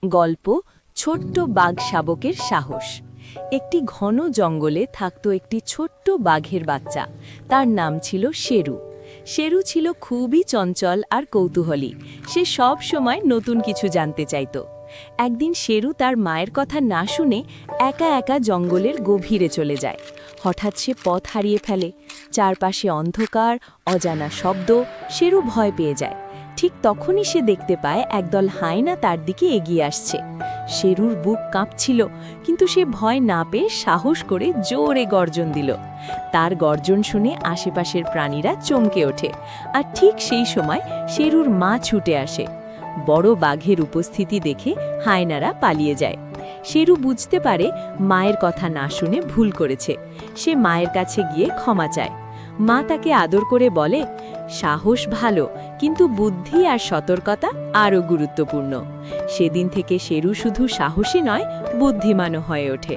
গল্প ছোট্ট বাঘ শাবকের সাহস। একটি ঘন জঙ্গলে থাকত একটি ছোট্ট বাঘের বাচ্চা। তার নাম ছিল শেরু। শেরু ছিল খুবই চঞ্চল আর কৌতূহলী। সে সব সময় নতুন কিছু জানতে চাইত। একদিন শেরু তার মায়ের কথা না শুনে একা একা জঙ্গলের গভীরে চলে যায়। হঠাৎ সে পথ হারিয়ে ফেলে। চারপাশে অন্ধকার, অজানা শব্দ। শেরু ভয় পেয়ে যায়। ঠিক তখনই সে দেখতে পায় একদল হায়না তার দিকে এগিয়ে আসছে। শেরুর বুক কাঁপছিল, কিন্তু সে ভয় না পেয়ে সাহস করে জোরে গর্জন দিল। তার গর্জন শুনে আশেপাশের প্রাণীরা চমকে ওঠে, আর ঠিক সেই সময় শেরুর মা ছুটে আসে। বড় বাঘের উপস্থিতি দেখে হায়নারা পালিয়ে যায়। শেরু বুঝতে পারে মায়ের কথা না শুনে ভুল করেছে। সে মায়ের কাছে গিয়ে ক্ষমা চায়। মা তাকে আদর করে বলে, সাহস ভালো, কিন্তু বুদ্ধি আর সতর্কতা আরও গুরুত্বপূর্ণ। সেদিন থেকে শেরু শুধু সাহসী নয়, বুদ্ধিমানও হয়ে ওঠে।